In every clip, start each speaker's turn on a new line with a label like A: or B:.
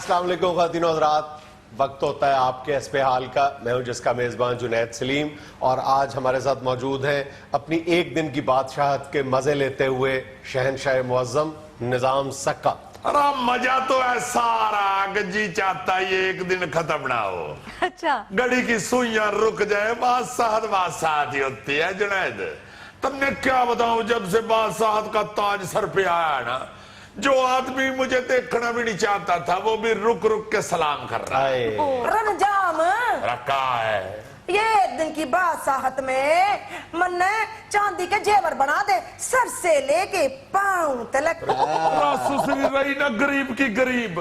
A: अस्सलाम वालेकुम ख़वातीन और हज़रात, वक्त होता है आपके हस्बे हाल का। मैं हूं जिसका मेज़बान जुनैद सलीम और आज हमारे साथ मौजूद हैं अपनी एक दिन की बादशाहत के मज़े लेते हुए शहनशाह मुअज़्ज़म निज़ाम सक्का।
B: अरे मजा तो है सारा कि जी चाहता ये एक दिन खत्म ना हो।
C: अच्छा,
B: घड़ी की सुइयां रुक जाए, बादशाहत ही होती है। जुनैद, तुमने क्या बताऊं, जब से बादशाहत का ताज सर पे आया ना, जो आदमी मुझे देखना भी नहीं चाहता था वो भी रुक रुक के सलाम कर रहा है।
D: रंजाम
B: रखा है
D: ये एक दिन की बादशाहत में मन चांदी के जेवर बना दे, सर से लेके पांव तलक।
B: सुसरी रही ना गरीब की गरीब,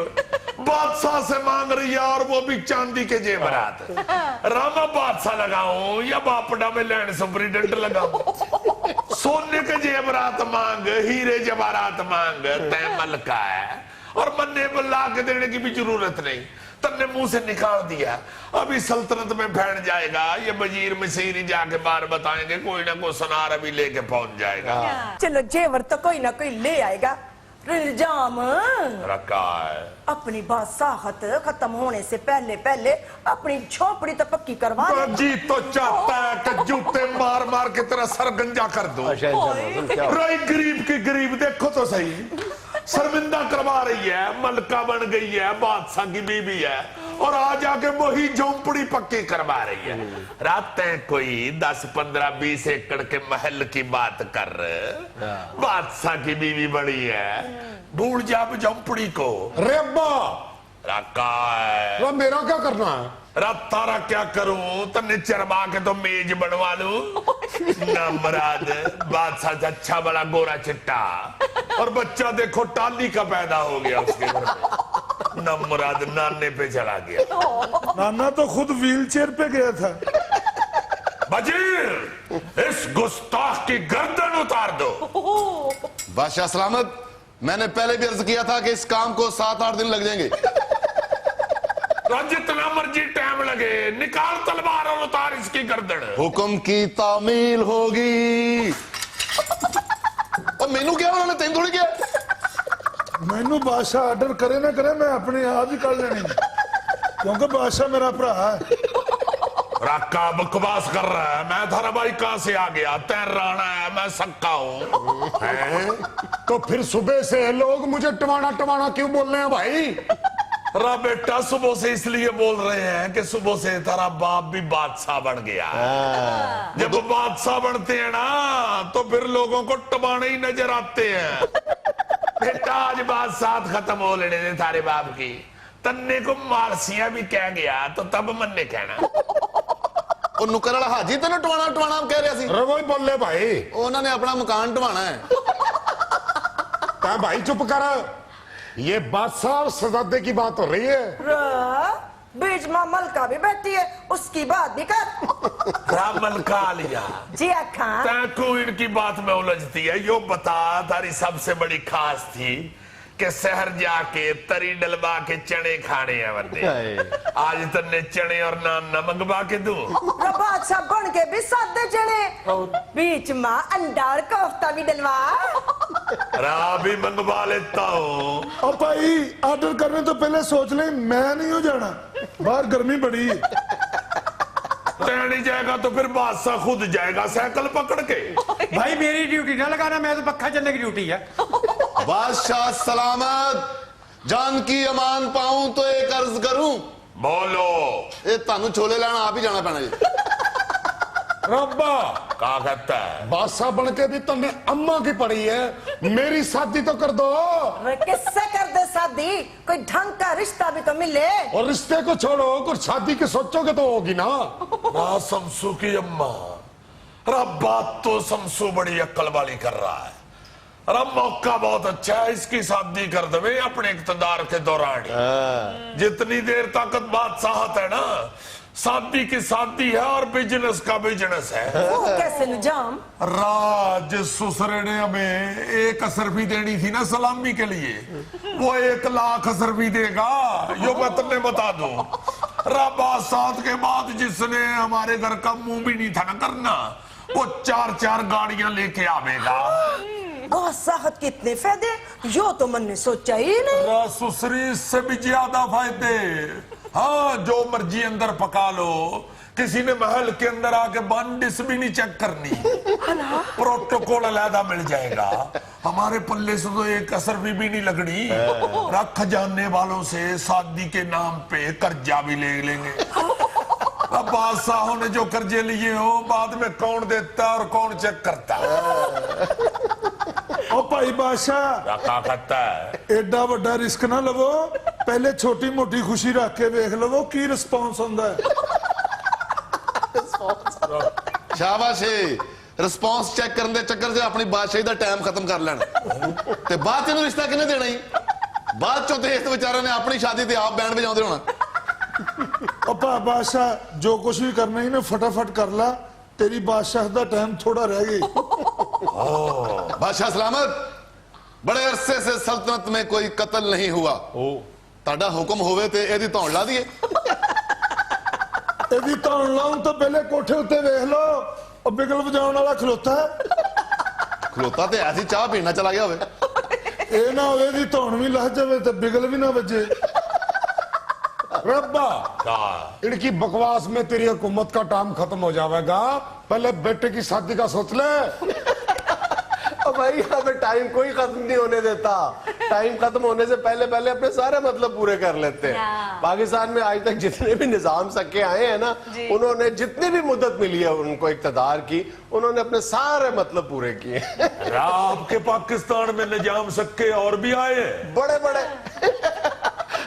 B: बादशाह से मांग रही है और वो भी चांदी के जेवरात। रामा बादशाह लगाऊं या बापड़ा में लैंड सुपरिटेंडेंट लगाऊं? सोने के जेवरात मांग, हीरे जवाहरात मांग, तय मलका है और मन्ने बुला के देने की भी जरूरत नहीं। तन्ने मुंह से निकाल दिया, अभी सल्तनत में बैठ जाएगा। ये वजीर मसीरी जाके बार बताएंगे, कोई ना कोई सुनार अभी लेके पहुंच जाएगा।
D: चलो जेवर तो कोई ना कोई ले आएगा। रंजाम
B: रखा है
D: अपनी बादशाहत खत्म होने से पहले पहले अपनी झोपड़ी तो पक्की करवा
B: तो
D: दे।
B: जी तो चाहता है कि जूते मार मार के तेरा सर गंजा कर दो। रही गरीब की गरीब, देखो तो सही, शर्मिंदा करवा रही है, मलका बन गई है, बादशाह की बीबी है और आज आके वही झोंपड़ी पक्की करवा रही है। रातें कोई 10, 15, 20 एकड़ के महल की बात कर, बादशाह की बीवी बड़ी है, भूल जा झोंपड़ी को।
E: अरे अब्बा,
B: रखा है
E: वो मेरा क्या करना है?
B: तारा क्या करूं, तन्ने चरवा के तो मेज बनवा लूं। नमराद बादशाह अच्छा बड़ा गोरा चिट्टा और बच्चा देखो टाली का पैदा हो गया उसके घर में। नमराद नाने पे चला गया।
F: नाना तो खुद व्हीलचेयर पे गया था।
B: वजीर, इस गुस्ताख की गर्दन उतार दो।
G: बादशाह सलामत, मैंने पहले भी अर्ज किया था कि इस काम को 7-8 दिन लग जाएंगे।
B: जितना मर्जी टाइम लगे, निकाल तलवार और उतार इसकी गर्दन।
G: हुक्म की तामील होगी। और मेनू क्या उन्होंने तेन थोड़ी किया?
F: मैनू बादशाह आर्डर करे ना करे, मैं अपने आप ही कर लेनी, क्योंकि बादशाह मेरा भरा है।
B: राका बकवास कर रहा है, मैं थारा भाई कहां से आ गया? तैर राणा है, मैं सक्का हूं।
E: तो फिर सुबह से लोग मुझे टवाना टवाना क्यों बोल रहे हैं भाई?
B: रा बेटा, सुबह से इसलिए बोल रहे हैं कि सुबह से तारा बाप भी बादशाह बन गया। जब बादशाह बनते हैं ना तो फिर लोगों को टबाने ही नजर आते हैं। बेटा, आज बादशाह खत्म हो लेने दे तारे बाप की। तन्ने को मारसिया भी कह गया तो तब मन्ने कहना।
G: ਉਹ ਨੁਕਰ ਵਾਲਾ ਹਾਜੀ ਤੈਨੂੰ ਟਵਾਣਾ ਟਵਾਣਾ ਕਹਿ ਰਿਹਾ ਸੀ।
E: अरे वही बोल ले भाई,
G: ਉਹਨਾਂ ਨੇ ਆਪਣਾ ਮਕਾਨ ਢਵਾਣਾ ਹੈ।
E: क्या भाई चुप कर, ये बादशाह और शहजादे की बात हो रही है।
D: बीच में मलका भी बैठी है, उसकी बात भी कर।
B: रामल का लिया
D: जी खान,
B: तैको इनकी बात में उलझती है। यो बता, तारी सबसे बड़ी खास थी कि शहर जाके तरी डलवा के चने खाने हैं बंदे। आज तन्ने चने और नान न मंगवा के दूं?
D: बादशाह बन के भी सादे चने, बीच में अंडा और कोफ्ता भी डलवा।
B: रा भी मंगवा लेता हूँ।
F: अब भाई आर्डर करने तो पहले सोच ले, मैं नहीं हो जाना, बाहर गर्मी बड़ी है।
B: तै नहीं जाएगा तो फिर बादशाह खुद जाएगा साइकिल पकड़ के।
H: भाई मेरी ड्यूटी ना लगाना, मैं तो पक्का चलने की ड्यूटी है।
G: बादशाह सलामत, जान की अमान पाऊं तो एक अर्ज करूं।
B: बोलो।
G: ये तानू छोले लाना आप ही जाना पैना जी।
E: रब्बा,
B: क्या कहता है?
E: बादशाह बन के भी तुमने अम्मा की पड़ी है, मेरी शादी तो कर दो।
D: किससे कर दे शादी? कोई ढंग का रिश्ता भी तो मिले।
E: और रिश्ते को छोड़ो, कुछ शादी की सोचोगे तो होगी ना।
B: ना शमसू की अम्मा, अरे बात तो शमसू बड़ी अक्ल वाली कर रहा है। अरे मौका बहुत अच्छा है, इसकी शादी कर दे अपने इक़्तिदार के दौरान। जितनी देर तक बादशाहत है ना, शादी की शादी है और बिजनेस का बिजनेस है।
D: वो कैसे निजाम?
B: राज ससुरे ने हमें 1 असरफी देनी थी ना सलामी के लिए, वो 1 लाख असरफी देगा, यो मैं तुम्हें बता दूं। बादशाह के बाद जिसने हमारे घर का मुंह भी नहीं था ना करना, वो 4-4 गाड़ियां लेके आवेगा।
D: बादशाहत के इतने फायदे यो तो मन ने सोचा ही नहीं।
B: रासुसरी से भी ज्यादा फायदे। हाँ, जो मर्जी अंदर पका लो, किसी ने महल के अंदर आके बंदिश भी नहीं चेक करनी, प्रोटोकॉल अलहदा मिल जाएगा। हमारे पल्ले से तो एक असर भी नहीं लगनी। रख जानने वालों से शादी के नाम पे कर्जा भी ले लेंगे। अब बादशाहों ने जो कर्जे लिए हो, बाद में कौन देता और कौन चेक करता।
F: ओ भाई बादशाह
B: क्या करता है?
F: एडा बड़ा रिस्क ना लवो, पहले छोटी मोटी खुशी रख के देख लवो की रिस्पॉन्स होता है।
G: शाबाश रिस्पॉन्स चेक करने के चक्कर से अपनी बादशाही का टाइम खत्म कर लेना ते बाद च रिश्ता किने देना ही। बाद चो तो इस बेचारे ने अपनी शादी ते आप बैंड बजाते होना।
F: बादशाह जो कुछ भी करना ही ना फटाफट कर ला, तेरी बादशाह का टाइम थोड़ा रह गई।
G: बादशाह सलामत, बड़े अरसे से सल्तनत में कोई कत्ल नहीं हुआ। ताड़ा हुक्म होवे ते एदी धौण ला दिए।
F: एदी धौण लाऊं तो पहले कोठे उत्ते वेख लो, और बिगल बजाउण वाला खलोता है।
G: खलोता ते ऐसी चाह पीना चला गया होवे।
F: ए ना होवे दी धौण भी लह जावे ते बिगल भी ना बजे।
E: रब्बा, इनकी बकवास में तेरी हुकूमत का टाइम खत्म हो जाएगा। पहले बेटे की शादी का सोच ले।
A: अब भाई यहाँ पे टाइम कोई खत्म नहीं होने देता। टाइम खत्म होने से पहले पहले अपने सारे मतलब पूरे कर लेते हैं। पाकिस्तान में आज तक जितने भी निजाम सके आए हैं ना, उन्होंने जितनी भी मुद्दत मिली है उनको इक़्तिदार की, उन्होंने अपने सारे मतलब पूरे किए।
B: आपके पाकिस्तान में निजाम सके और भी आए हैं?
A: बड़े बड़े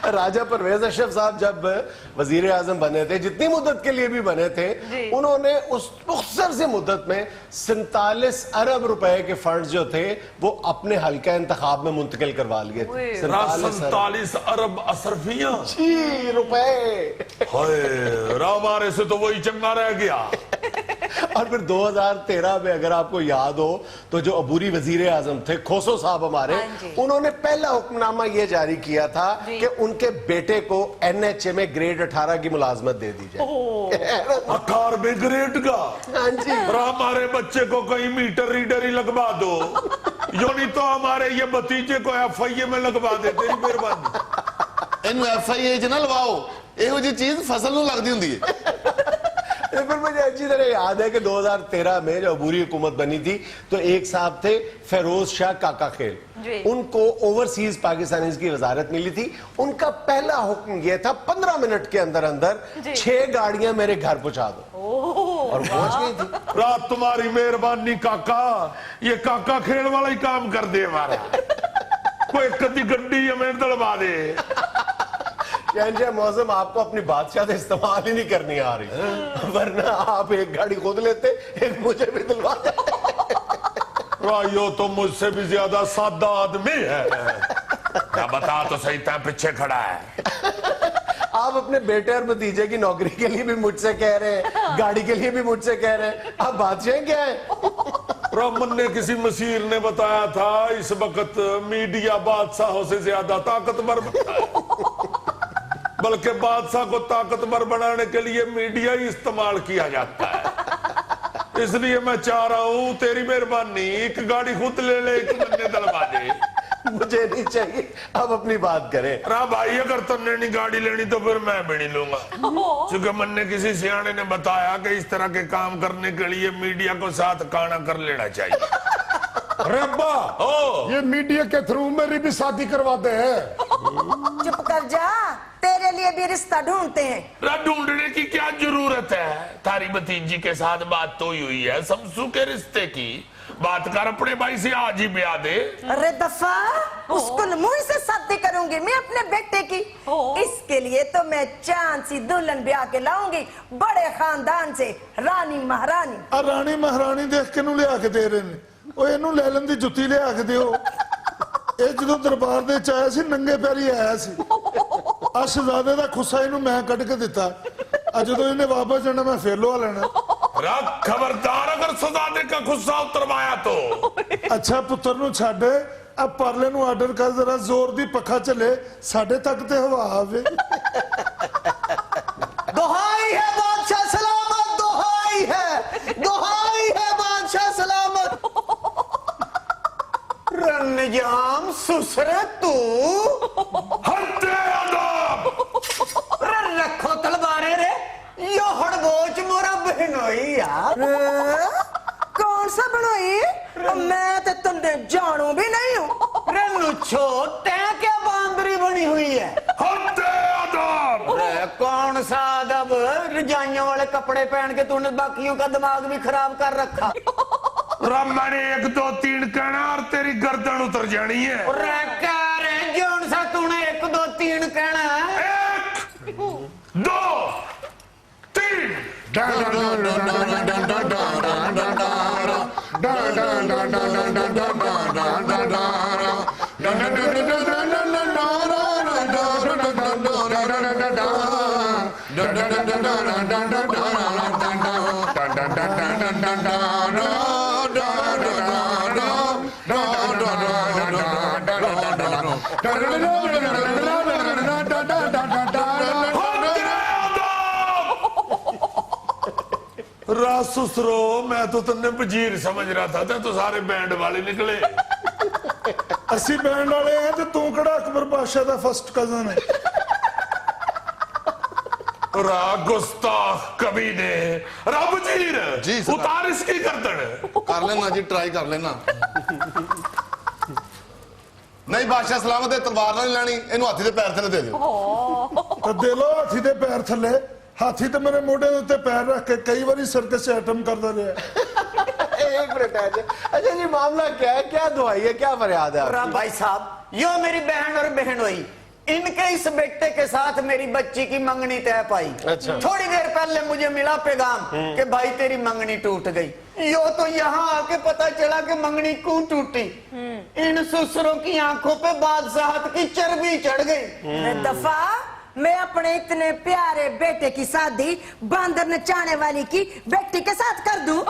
A: राजा परवेज अशरफ साहब जब वजीर आजम बने थे, जितनी मुद्दत के लिए भी बने थे, उन्होंने उस मुख्तसर सी मुद्दत में 47 अरब रुपए के फंड जो थे वो अपने हल्का इंतखाब में मुंतकिल करवा लिए थे।
B: 47 अरब असरफियां
A: रुपए।
B: हमारे से तो वही चंगा रह गया।
A: और फिर 2013 में अगर आपको याद हो तो जो अबूरी वजीर आजम थे खोसो साहब हमारे, उन्होंने पहला हुक्मनामा ये जारी किया था कि उनके बेटे को NHA में ग्रेड 18 की मुलाजमत दे दी जाए।
B: आकार में ग्रेड का।
A: हाँ जी।
B: और हमारे बच्चे को कहीं मीटर रीडर ही लगवा दो, यो नहीं तो हमारे ये भतीजे को FIA में लगवा दे। तेरी मेहरबानी।
G: इन्हू FIA च ना लवाओ, एहो जी चीज फसल नूं लगदी हुंदी है।
A: फिर मुझे अच्छी तरह याद है कि 2013 में जब अबूरी हुकूमत बनी थी तो एक साहब थे फेरोज शाह काका खेल, उनको ओवरसीज पाकिस्तानीज की वजारत मिली थी। उनका पहला हुक्म यह था 15 मिनट के अंदर अंदर 6 गाड़ियां मेरे घर पहुंचा दो, और पहुंच गई थी।
B: रात तुम्हारी मेहरबानी काका, ये काका खेल वाला ही काम कर दे हमारा। कोई कदी गड्डी हमें दलवा दे।
A: मौसम आपको अपनी बादशाह इस्तेमाल ही नहीं करनी आ रही, वरना आप एक गाड़ी खुद लेते, एक मुझे भी दिलवाते।
B: यो तो मुझसे भी ज्यादा सादा आदमी है। क्या बता तो सही था, पीछे खड़ा है।
A: आप अपने बेटे और भतीजे की नौकरी के लिए भी मुझसे कह रहे हैं, गाड़ी के लिए भी मुझसे कह रहे हैं, आप बादशाह क्या है?
B: ब्राह्मण ने किसी मसीर ने बताया था इस वक्त मीडिया बादशाहों से ज्यादा ताकतवर बनता है, बल्कि बादशाह को ताकतवर बनाने के लिए मीडिया ही इस्तेमाल किया जाता है। इसलिए मैं चाह रहा हूं तेरी मेहरबानी, एक गाड़ी खुद ले ले, एक मन्ने दलवा दे।
A: मुझे नहीं चाहिए, अब अपनी बात करें।
B: भाई अगर तुमने नहीं गाड़ी लेनी तो फिर मैं भी नहीं लूंगा, क्योंकि मन्ने किसी सियाने ने बताया कि इस तरह के काम करने के लिए मीडिया को साथ काना कर लेना चाहिए।
E: रब्बा, ये मीडिया के थ्रू मेरी भी शादी करवाते हैं।
D: चुप कर जा, तेरे लिए भी रिश्ता ढूंढते हैं।
B: ढूंढने की क्या जरूरत है? तारी भतीजी के साथ बात तो हुई है, समसू के रिश्ते की बात कर, अपने भाई से आज ही ब्याह दे।
D: अरे दफा, उसको मुंह से शादी करूंगी मैं अपने बेटे की। इसके लिए तो मैं चांद सी दुल्हन ब्याह के लाऊंगी, बड़े खानदान से, रानी महारानी।
F: रानी महारानी देख के लिया के दे रहे ने, इनू लैलन दी जुत्ती लिया के दियो। ਇਹ ਜਦੋਂ ਦਰਬਾਰ ਦੇ ਚ ਆਇਆ ਸੀ ਨੰਗੇ ਪੈਰੀ ਆਇਆ ਸੀ, ਆ ਸ਼ਹਜ਼ਾਦੇ ਦਾ ਖੁੱਸਾ ਇਹਨੂੰ ਮੈਂ ਕੱਢ ਕੇ ਦਿੱਤਾ। ਆ ਜਦੋਂ ਇਹਨੇ ਵਾਪਸ ਜਾਣਾ ਮੈਂ ਫੇਰ ਲਵਾ ਲੈਣਾ।
B: खबरदार अगर शहजादे का गुस्सा उतरवाया तो।
F: अच्छा पुत्र नु छाड़, अब परले नु आर्डर कर, जरा जोर दी पखा चले, साडे तक ते हवा आवे।
C: दोहाई है बादशाह सलामत, दोहाई है बादशाह सलामत। निजाम सुसरे तू
B: हत्ते आदम
C: रे रखो तलवारे रे यो हड़बोच मोरा बहनोई यार
D: कौन सा बनोई? मैं तो तुमने जानू भी नहीं हूँ।
C: रे लुच्छो तै क्या बांदरी बनी हुई है?
B: हत्ते आदम
C: रे कौन सा अदब? रजाइयों वाले कपड़े पहन के तूने बाकियों का दिमाग भी खराब कर रखा।
B: रब मैंने 1 2 3 कहना और तेरी गर्दन उतर जानी है।
C: रे कह रहे जौन सा तूने 1 2 3 कहना है?
B: 1 2 3 रासुसरो मैं तो तुमने वजीर समझ रहा था तो सारे बैंड वाले निकले।
F: ਅਸੀਂ ਬੈਂਡ ਵਾਲੇ ਆ ਤੇ ਤੂੰ ਕਿਹੜਾ ਅਕਬਰ ਬਾਦਸ਼ਾਹ ਦਾ ਫਸਟ ਕਜ਼ਨ ਹੈ?
B: गुस्ताख कमीने रब वजीर
G: जी सर।
B: उतार इसकी गर्दन।
G: कर लेना जी, ट्राई कर लेना। नहीं बादशाह सलामत है, तलवार ना नहीं लेनी, इन्हू हाथी दे पैर थले दे दियो।
F: ਤਾਂ ਦੇ ਲੋ ਹਾਥੀ ਦੇ ਪੈਰ ਥੱਲੇ। ਹਾਥੀ ਤੇ ਮੇਰੇ ਮੋਢੇ ਦੇ ਉੱਤੇ ਪੈਰ ਰੱਖ ਕੇ ਕਈ ਵਾਰੀ ਸਰਕਸ 'ਚ ਐਟਮ ਕਰਦਾ ਰਿਹਾ।
A: एक मिनट है अच्छा जी, मामला क्या है? क्या दुआई है, क्या फरियाद है आपकी?
C: राम भाई साहब यो मेरी बहन और बहनोई, इनके इस बेटे के साथ मेरी बच्ची की मंगनी तय पाई।
A: अच्छा।
C: थोड़ी देर पहले मुझे मिला पैगाम कि भाई तेरी मंगनी टूट गई। यो तो यहाँ आके पता चला कि मंगनी क्यों टूटी। इन ससुरों की आंखों पे बादशाहत की चर्बी चढ़ गई।
D: दफा मैं अपने इतने प्यारे बेटे की शादी बांदर नचाने वाली की बेटी के साथ कर दूं?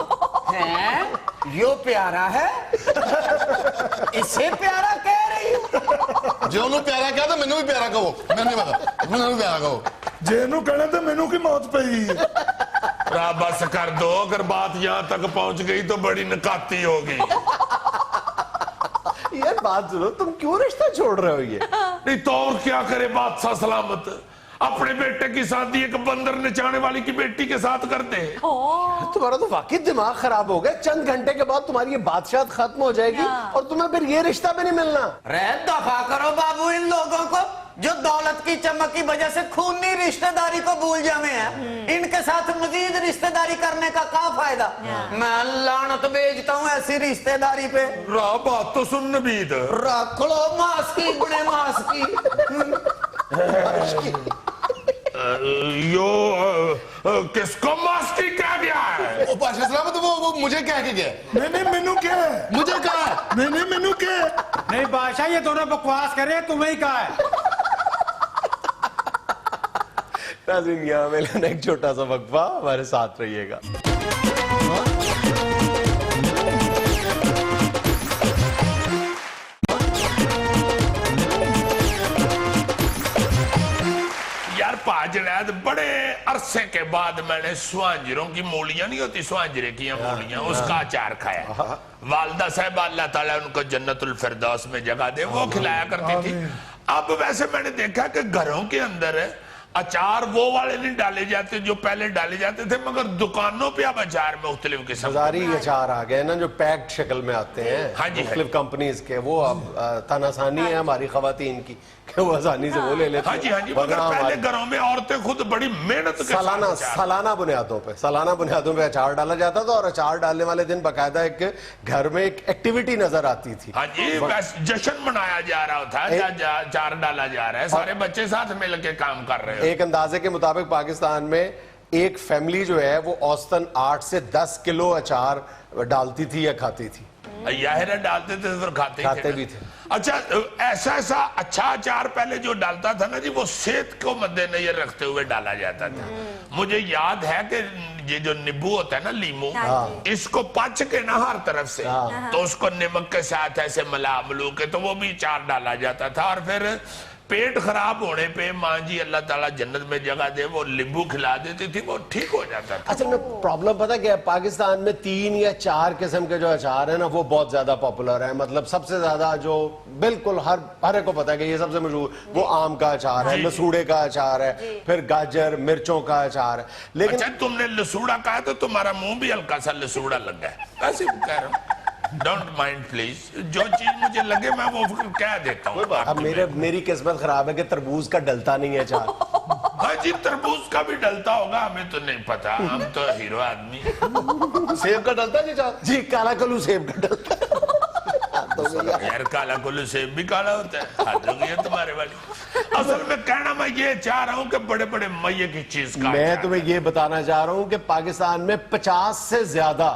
C: हैं? यो प्यारा है इसे प्यारा कह रही हूँ।
G: जे उन्होंने प्यारा कहा तो मैनू भी प्यारा कहो। मैनू नहीं पता, मैनू भी प्यारा कहो।
F: ਜੇ ਇਹਨੂੰ ਕਹਿਣਾ ਤਾਂ ਮੈਨੂੰ ਕੀ ਮੌਤ ਪਈ?
B: रब बस कर दो, अगर बात यहाँ तक पहुंच गई तो बड़ी नकाती होगी।
A: यार बात सुनो, तुम क्यों रिश्ता छोड़ रहे हो ये?
B: नहीं तो और क्या करे बादशाह सलामत, अपने बेटे की शादी एक बंदर नचाने वाली की बेटी के साथ करते हैं।
A: तुम्हारा तो वाकई दिमाग खराब हो गया। चंद घंटे के बाद तुम्हारी ये बादशाहत खत्म हो जाएगी और तुम्हें फिर ये रिश्ता भी नहीं मिलना।
C: रे दफा करो बाबू इन लोगों को जो दौलत की चमक की वजह से खूनी रिश्तेदारी को भूल जावे हैं। इनके साथ मजीद रिश्तेदारी करने का क्या फायदा? मैं लानत भेजता हूँ ऐसी रिश्तेदारी पे।
B: रा बात तो सुन नबीद।
C: रख लो मास की बड़े मास की।
B: यो किसको मास्की कह गया है?
G: वो बादशाह सलामत वो मुझे कह के गया।
F: ਨਹੀਂ ਨਹੀਂ ਮੈਨੂੰ ਕਿਹਾ ਹੈ?
G: मुझे कहा है।
F: ਨਹੀਂ ਨਹੀਂ ਮੈਨੂੰ ਕਿਹਾ ਹੈ?
H: नहीं बादशाह ये दोनों बकवास कर रहे हैं, तुम्हें ही कहा है।
A: नाज़रीन, यहाँ में लेना एक छोटा सा वक्फा, हमारे साथ रहिएगा।
B: यार पाजड़ैद बड़े अरसे के बाद मैंने सुहांजरों की मूलियां नहीं होती, सुहांजरे की मूलियां, उसका अचार खाया। वालदा साहब अल्लाह ताला उनको जन्नतुल फिरदौस में जगह दे, वो खिलाया करती थी। अब वैसे मैंने देखा कि घरों के अंदर अचार वो वाले नहीं डाले जाते जो पहले डाले जाते थे, मगर दुकानों पे अब अचार मुख्तलिफ किस्म
A: बाजारी अचार आ गए ना जो पैक्ड शक्ल में आते हैं।
B: हाँ जी,
A: मुख्तलिफ कंपनीज के, वो अब तानासानी है हमारी खवातीन की कि वो आसानी से वो ले लेते
B: हाँ जी हाँ जी, मगर
A: वरना
B: पहले
A: हमारे
B: घरों में औरतें खुद बड़ी मेहनत के साथ अचार-
A: सालाना बुनियादों पे अचार डाला जाता था। और अचार डालने वाले दिन बाकायदा एक घर में एक एक्टिविटी नजर आती थी।
B: हाँ जी, बस जश्न मनाया जा रहा था, अचार डाला जा रहा है, सारे बच्चे साथ मिल के काम कर रहे हैं।
A: एक अंदाजे के मुताबिक पाकिस्तान में एक फैमिली जो है वो औसतन 8 से 10 किलो अचार डालती थी या खाती थी।
B: याहिरा डालते थे फिर खाते
A: भी थे।
B: अच्छा, ऐसा अच्छा अचार पहले जो डालता था ना जी, वो सेहत को मद्देनजर रखते हुए डाला जाता था। मुझे याद है कि ये जो नींबू होता है ना, लीमू, इसको पच के ना हर तरफ से, तो उसको नमक के साथ ऐसे मिला के तो वो भी अचार डाला जाता था। और फिर पेट खराब होने पे माँ जी अल्लाह ताला जन्नत में जगह दे वो नींबू खिला देती थी, वो ठीक हो जाता था।
A: असल में प्रॉब्लम पता क्या है, पाकिस्तान में 3 या 4 किस्म के जो अचार है ना वो बहुत ज्यादा पॉपुलर है। मतलब सबसे ज्यादा जो बिल्कुल हर एक को पता है कि ये सबसे मशहूर, वो आम का अचार है, लसूड़े का अचार है, फिर गाजर मिर्चों का अचार है। लेकिन
B: अच्छा तुमने लसूड़ा कहा तो तुम्हारा मुंह भी हल्का सा लसूड़ा लग गया है, ऐसे कह रहा हूँ। डोंट माइंड प्लीज, जो चीज मुझे लगे मैं वो कह देता हूँ।
A: अब मेरी किस्मत खराब है कि तरबूज का डलता नहीं है अचार।
B: हाँ जी तरबूज का भी डलता होगा, हमें तो नहीं पता, हम तो हीरो आदमी।
A: सेब का डलता है जी, काला कलू सेब का डलता है।
B: यार काला कुल्लू सेब भी काला होता है, हद हो गई है तुम्हारे वाली। असल में कहना मैं ये चाह रहा हूँ कि बड़े बड़े मये की चीज का
A: मैं तुम्हें ये बताना चाह रहा हूँ कि पाकिस्तान में 50 से ज्यादा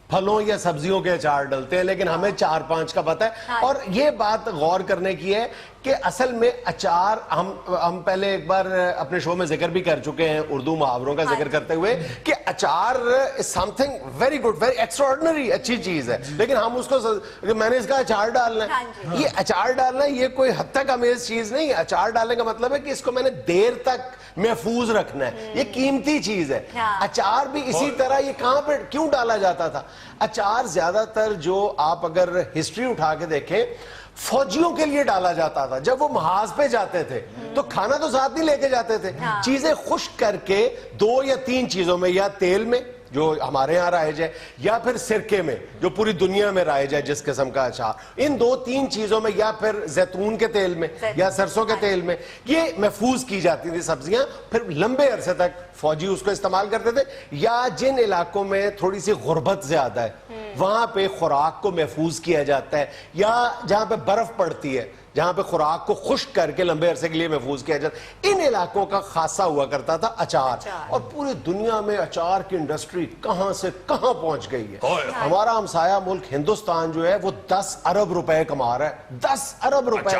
A: फलों या सब्जियों के अचार डलते हैं, लेकिन हमें 4-5 का पता है। और ये बात गौर करने की है कि असल में अचार हम पहले एक बार अपने शो में जिक्र भी कर चुके हैं, उर्दू मुहावरों का जिक्र करते हुए, कि अचार is something very good, very extraordinary, अच्छी चीज है। लेकिन हम उसको मैंने इसका अचार डालना है, ये अचार डालना ये कोई हद तक अमेज चीज नहीं है। अचार डालने का मतलब है कि इसको मैंने देर तक महफूज रखना है, ये कीमती चीज है। अचार भी इसी तरह, ये कहां पे क्यों डाला जाता था? अचार ज्यादातर जो आप अगर हिस्ट्री उठा के देखें, फौजियों के लिए डाला जाता था। जब वो महाज पे जाते थे तो खाना तो साथ नहीं लेके जाते थे, चीजें खुश्क करके 2 या 3 चीजों में, या तेल में जो हमारे यहाँ राइज है, या फिर सिरके में जो पूरी दुनिया में राइज है जिस किस्म का अचार, इन 2-3 चीजों में, या फिर जैतून के तेल में या सरसों के तेल में ये महफूज की जाती थी सब्जियां, फिर लंबे अरसे तक फौजी उसको इस्तेमाल करते थे। या जिन इलाकों में थोड़ी सी गुर्बत ज्यादा है वहां पे खुराक को महफूज किया जाता है, या जहां पे बर्फ पड़ती है, जहां पे खुराक को खुश्क करके लंबे अरसे के लिए महफूज किया जाता है, इन इलाकों का खासा हुआ करता था अचार। और पूरी दुनिया में अचार की इंडस्ट्री कहां से कहां पहुंच गई है। हमारा हमसाया मुल्क हिंदुस्तान जो है वो 10 अरब रुपए कमा रहा है, 10 अरब रुपए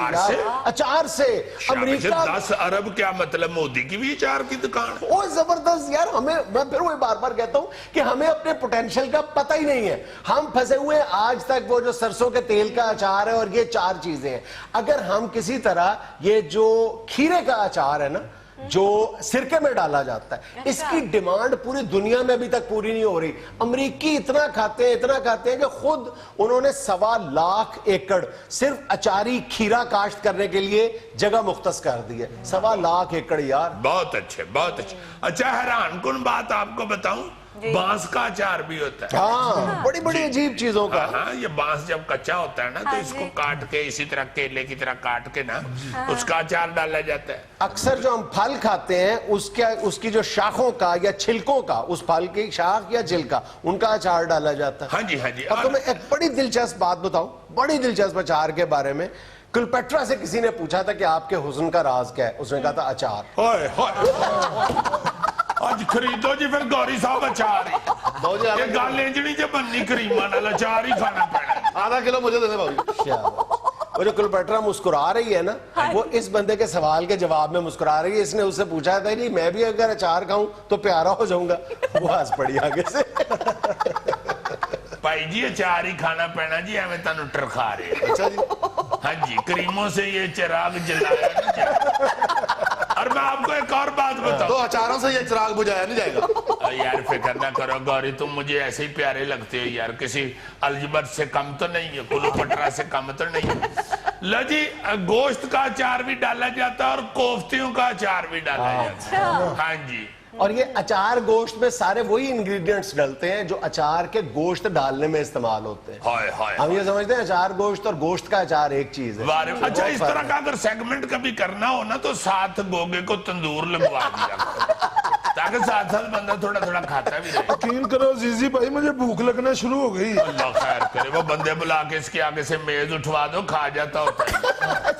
A: अचार से। अमेरिका
B: 10 अरब क्या मतलब, मोदी की भी अचार की दुकान?
A: ओ जबरदस्त यार, मैं फिर वही बार बार कहता हूं कि हमें अपने पोटेंशियल का पता ही नहीं है। हम फंसे हुए हैं आज तक वो जो सरसों के तेल का अचार है और ये 4 चीजें हैं। अगर हम किसी तरह ये जो खीरे का अचार है ना, जो सिरके में डाला जाता है, इसकी डिमांड पूरी दुनिया में अभी तक पूरी नहीं हो रही। अमरीकी इतना खाते हैं कि खुद उन्होंने 1.25 लाख एकड़ सिर्फ अचारी खीरा काश्त करने के लिए जगह मुख्तस कर दी है। 1.25 लाख एकड़ यार,
B: बहुत अच्छे, बहुत अच्छे। अच्छा हैरान कुन बात आपको बताऊं, बांस का अचार भी होता है।
A: हाँ, बड़ी बड़ी अजीब चीजों का।
B: हाँ, ये बांस जब कच्चा होता है ना तो इसको काट के इसी तरह केले की तरह काट के ना उसका अचार डाला जाता है।
A: अक्सर जो हम फल खाते हैं उसकी जो शाखों का या छिलकों का, उस फल की शाख या छिलका, उनका अचार डाला जाता है।
B: हाँ जी, हाँ जी।
A: अब तुम्हें एक बड़ी दिलचस्प बात बताऊं, बड़ी दिलचस्प अचार के बारे में। क्लियोपेट्रा से किसी ने पूछा था कि आपके हुस्न का राज क्या है, उसने कहा था अचार।
B: आज खरीदो जी फिर गौरी साहब अचार ही। ये गल इंजनी जे बननी करीमा नाल अचार ही खाना पैना।
G: आधा किलो मुझे दे दे भाभी।
A: वो जो क्लियोपेट्रा मुस्कुरा रही है ना, वो इस बंदे के सवाल के जवाब में मुस्कुरा रही है। इसने उससे पूछा था नहीं मैं भी अगर अचार खाऊं तो प्यारा हो जाऊंगा, वो हंस पड़ी आगे से।
B: भाई जी अचार ही खाना पैना जी, हमें तनु टरखा रहे।
G: अच्छा जी,
B: हाँ जी, करीमों से ये चिराग जलाया नहीं जाता। और मैं आपको एक और बात बताऊं,
G: तो अचारों से ये चिराग बुझाया नहीं जाएगा।
B: यार फिक्र ना करो गौरी, तुम मुझे ऐसे ही प्यारे लगते हो यार, किसी अलजबर से कम तो नहीं है, क्लियोपेट्रा से कम तो नहीं है। लो जी, गोश्त का अचार भी डाला जाता है और कोफ्तियों का अचार भी डाला जाता है। हाँ जी,
A: और ये अचार गोश्त में सारे वही इंग्रेडिएंट्स डलते हैं जो अचार के गोश्त डालने में इस्तेमाल होते हैं।
B: हाय हाय,
A: हम ये समझते हैं अचार गोश्त और गोश्त का अचार एक चीज है।
B: अच्छा, इस तरह का अगर सेगमेंट कभी करना हो ना तो साथ गोगे को तंदूर लगवा दिया ताकि साथ साथ बंदा थोड़ा थोड़ा खाता भी रहे।
F: यकीन करो जीजी भाई, मुझे भूख लगना शुरू हो गई।
B: अल्लाह खैर करे, वो बंदे बुला के इसके आगे से मेज उठवा दो, खा जाता होता है।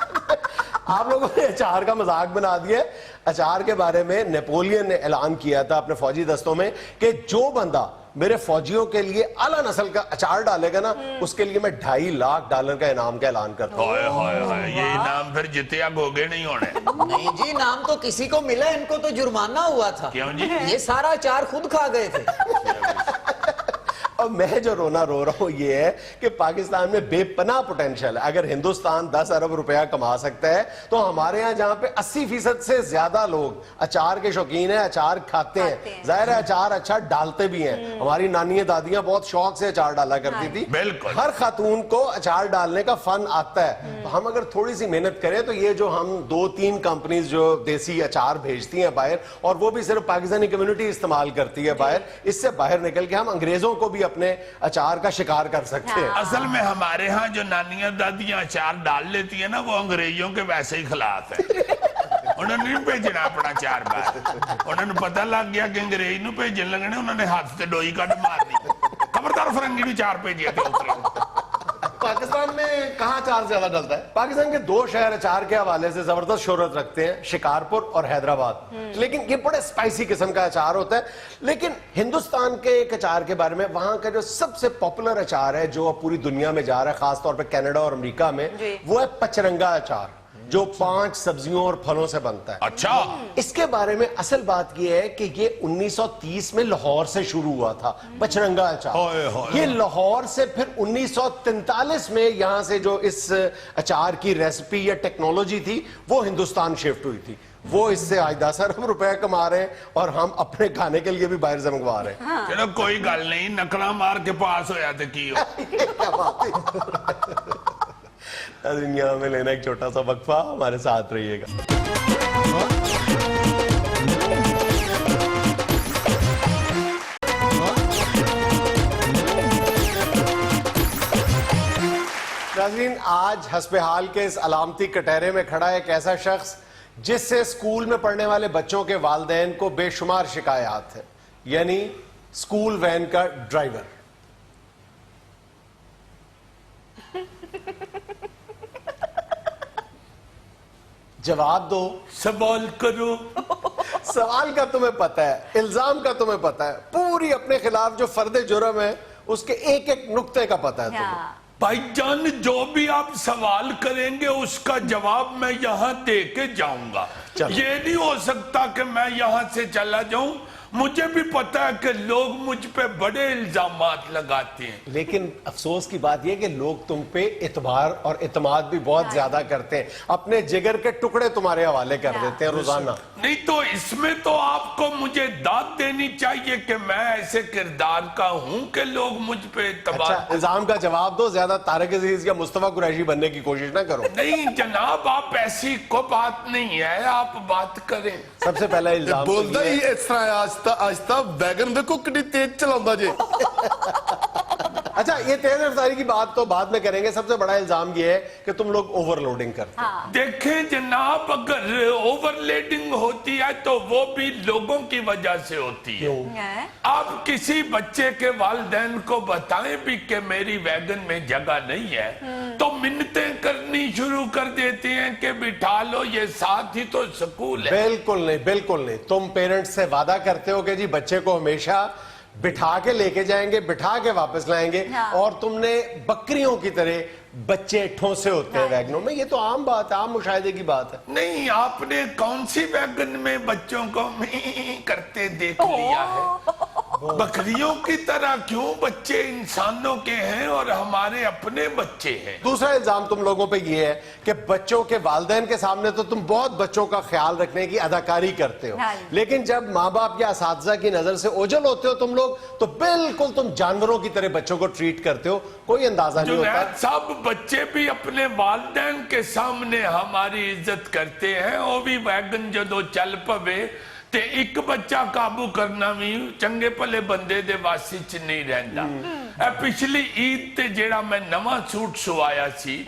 A: आप लोगों ने अचार का मजाक बना दिया। अचार के बारे में नेपोलियन ने ऐलान किया था अपने फौजी दस्तों में कि जो बंदा मेरे फौजियों के लिए आला नस्ल का अचार डालेगा ना, उसके लिए मैं $2.5 लाख का इनाम का ऐलान करता हूँ।
B: हाय हाय हाय, ये इनाम फिर जितिया गोगे नहीं होने।
C: नहीं जी, नाम तो किसी को मिला, इनको तो जुर्माना हुआ था।
B: क्यों जी?
C: ये सारा अचार खुद खा गए थे।
A: اور میں جو رونا رو رہا ہوں یہ ہے کہ پاکستان میں بے پناہ پوٹینشل ہے. اگر ہندوستان 10 ارب روپیہ کما سکتا ہے تو ہمارے یہاں جہاں پہ 80% سے زیادہ لوگ اچار کے شوقین ہیں, اچار کھاتے ہیں, ظاہر ہے اچار اچھا ڈالتے بھی ہیں. ہماری نانیاں دادیاں بہت شوق سے اچار ڈالا کرتی تھی.
B: بالکل.
A: ہر خاتون کو اچار ڈالنے کا فن آتا ہے. ہم اگر تھوڑی سی محنت کریں تو یہ جو ہم 2-3 کمپنیز جو دیسی اچار بھیجتی ہیں باہر, اور وہ بھی صرف پاکستانی کمیونٹی استعمال کرتی ہے باہر, اس سے باہر نکل کے ہم انگریزوں کو بھی اپنے اچار کا شکار کر سکتے ہیں.
B: اصل میں ہمارے ہاں جو نانیاں دادیاں اچار ڈال لیتی ہیں نا, وہ انگریزوں کے ویسے ہی خلاف ہے. انہوں نے نہیں بھیجنا اپنا اچار باہر. انہوں نے پتہ لگ گیا کہ انگریز نو بھیجن لگنے, انہوں نے ہاتھ سے ڈوئی کٹ مار دی. خبردار فرنگی بھی چار بھیجے تھے اترے.
A: پاکستان میں کہاں اچار زیادہ ڈلتا ہے؟ پاکستان کے 2 شہر اچار کے حوالے سے زبردست شہرت رکھتے ہیں, شکارپور اور حیدرآباد. لیکن یہ بڑے اسپائسی قسم کا اچار ہوتا ہے. لیکن ہندوستان کے ایک اچار کے بارے میں, وہاں کا جو سب سے پاپولر اچار ہے جو پوری دنیا میں جا رہا ہے, خاص طور پہ کینیڈا اور امریکہ میں, وہ ہے پچرنگا اچار, جو 5 سبزیوں اور پھلوں سے بنتا ہے.
B: اچھا.
A: اس کے بارے میں اصل بات یہ ہے کہ یہ 1930 میں لاہور سے شروع ہوا تھا پچرنگا اچار. یہ لاہور سے پھر 1943 میں یہاں سے جو اس اچار کی ریسپی یا ٹیکنالوجی تھی وہ ہندوستان شفٹ ہوئی تھی. وہ اس سے آج 10 ارب روپے کما رہے ہیں اور ہم اپنے کھانے کے لیے بھی باہر سے منگوا رہے ہیں.
B: چلو کوئی گل نہیں, نکلا مار کے پاس ہو جاتے کی ہو.
A: دنیا میں لینا ایک چھوٹا سا وقفہ, ہمارے ساتھ رہیے گا. ناظرین, آج حسب حال کے اس علامتی کٹہرے میں کھڑا ہے ایک ایسا شخص جس سے اسکول میں پڑھنے والے بچوں کے والدین کو بے شمار شکایات ہیں, یعنی اسکول وین کا ڈرائیور. جواب دو.
B: سوال کرو.
A: سوال کا تمہیں پتہ ہے, الزام کا تمہیں پتہ ہے, پوری اپنے خلاف جو فرد جرم ہے اس کے ایک ایک نقطے کا پتہ ہے تمہیں.
B: بھائی جان, جو بھی آپ سوال کریں گے اس کا جواب میں یہاں دے کے جاؤں گا. یہ نہیں ہو سکتا کہ میں یہاں سے چلا جاؤں. مجھے بھی پتا ہے کہ لوگ مجھ پہ بڑے الزامات لگاتے ہیں,
A: لیکن افسوس کی بات یہ کہ لوگ تم پہ اعتبار اور اعتماد بھی بہت زیادہ کرتے ہیں, اپنے جگر کے ٹکڑے تمہارے حوالے کر دیتے ہیں روزانہ.
B: نہیں تو اس میں تو آپ کو مجھے داد دینی چاہیے کہ میں ایسے کردار کا ہوں کہ لوگ مجھ پہ اعتبار.
A: اچھا, الزام کا جواب دو, زیادہ طارق عزیز یا مصطفیٰ قریشی بننے کی کوشش نہ کرو.
B: نہیں جناب, آپ ایسی کو بات نہیں ہے, آپ بات کریں.
A: سب سے پہلا الزام
G: بولتا ہی اس طرح آہستہ آہستہ ویگن دیکھو کتنی تیز چلاؤں جی.
A: اچھا, یہ تیز رفتاری کی بات تو بعد میں کریں گے. سب سے بڑا الزام یہ ہے کہ تم لوگ اوور لوڈنگ کرتے ہیں.
B: دیکھیں جناب, اگر اوور لیڈنگ ہوتی ہے تو وہ بھی لوگوں کی وجہ سے ہوتی ہے. آپ کسی بچے کے والدین کو بتائیں بھی کہ میری ویگن میں جگہ نہیں ہے تو منتیں کرنی شروع کر دیتے ہیں کہ بٹھا لو, یہ ساتھ ہی تو سکول ہے.
A: بالکل نہیں, بالکل نہیں. تم پیرنٹس سے وعدہ کرتے ہو کہ جی بچے کو ہمیشہ بٹھا کے لے کے جائیں گے, بٹھا کے واپس لائیں گے, اور تم نے بکریوں کی طرح بچے ٹھونسے ہوتے ہیں ویگنوں میں. یہ تو عام بات ہے, عام مشاہدے کی بات ہے.
B: نہیں, آپ نے کون سی ویگن میں بچوں کو کرتے دیکھ لیا ہے؟ بکریوں کی طرح کیوں؟ بچے انسانوں کے ہیں اور ہمارے اپنے بچے ہیں.
A: دوسرا الزام تم لوگوں پہ یہ ہے کہ بچوں کے والدین کے سامنے تو تم بہت بچوں کا خیال رکھنے کی اداکاری کرتے ہو, لیکن جب ماں باپ یا اساتذہ کی نظر سے اوجھل ہوتے ہو تم لوگ تو بالکل تم جانوروں کی طرح بچوں کو ٹریٹ کرتے ہو. کوئی اندازہ نہیں ہوتا.
B: جنید صاحب, بچے بھی اپنے والدین کے سامنے ہماری عزت کرتے ہیں. وہ بھی ویگن جدو چل پوے تے ایک بچہ قابو کرنا بھی چنگے پلے بندے دے واسی چ نہیں رہندا. پچھلی عید تے جیڑا میں نواں سوٹ سوایا سی,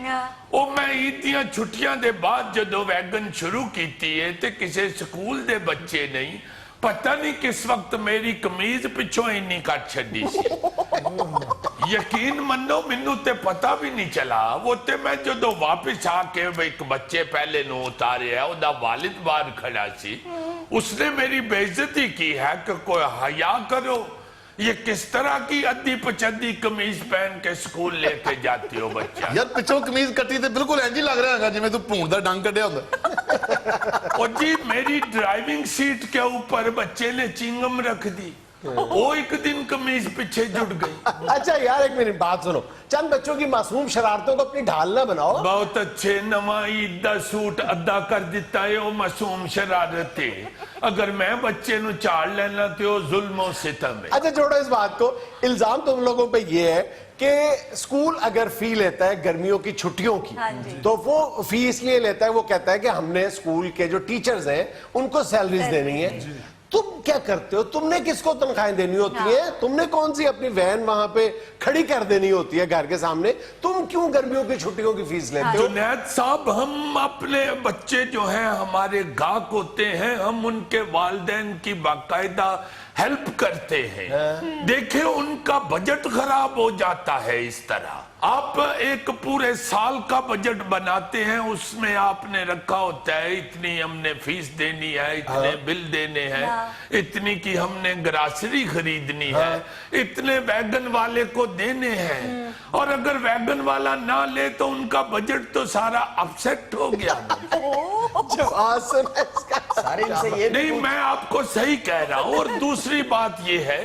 B: او میں عید دیاں چھٹیاں دے بعد جدو ویگن شروع کیتی ہے تے کسے سکول دے بچے نہیں, پتہ نہیں کس وقت میری کمیز پچھوں ہی نہیں کٹ چھڈی سی. یقین منو مینوں تے پتہ بھی نہیں چلا. وہ تے میں جدو واپس آ کے ایک بچے پہلے نو اتارے ہے, او دا والد باہر کھڑا سی, اس نے میری بے عزتی کی ہے کہ کوئی حیا کرو, یہ کس طرح کی ادھی پچدی کمیز پہن کے سکول لے کے جاتی ہو بچہ.
G: یار پچھوں کمیز کٹی تے بالکل انج ہی لگ رہا ہے جی میں تو پھونڈ دا ڈنگ کڈیا ہوندا.
B: اور جی میری ڈرائیونگ سیٹ کے اوپر بچے نے چنگم رکھ دی. वो एक दिन कमीज पीछे जुट गई।
A: अच्छा यार एक मिनट बात सुनो, चंद बच्चों की मासूम शरारतों को अपनी ढाल ना बनाओ।
B: बहुत अच्छे, नवा ईद दा सूट अद्धा कर दिता है, वो मासूम शरारत है। अगर मैं बच्चे नु चाड़ लेना तो वो जुल्म और सितम है।
A: अच्छा छोड़ो इस बात को, इल्जाम तुम लोगों पे ये है कि स्कूल अगर फी लेता है गर्मियों की छुट्टियों की, तो वो फी इसलिए लेता है, वो कहता है कि हमने स्कूल के जो टीचर्स हैं उनको सैलरीज देनी है। तुम क्या करते हो? तुमने किसको तनख्वाहें देनी होती है? तुमने कौन सी अपनी वैन वहां पे खड़ी कर देनी होती है घर के सामने? तुम क्यों गर्मियों की छुट्टियों की फीस लेते हो?
B: जुनैद साहब, हम अपने बच्चे जो हैं हमारे गाहक होते हैं, हम उनके वालिदैन की बाकायदा हेल्प करते हैं। देखिए उनका बजट खराब हो जाता है। इस तरह आप एक पूरे साल का बजट बनाते हैं, उसमें आपने रखा होता है इतनी हमने फीस देनी है, इतने बिल देने हैं, इतनी की हमने ग्रासरी खरीदनी है, इतने वैगन वाले को देने हैं, और अगर वैगन वाला ना ले तो उनका बजट तो सारा अपसेट हो गया।
C: सारे इनसे ये
B: नहीं, मैं आपको सही कह रहा हूं। और दूसरी बात ये है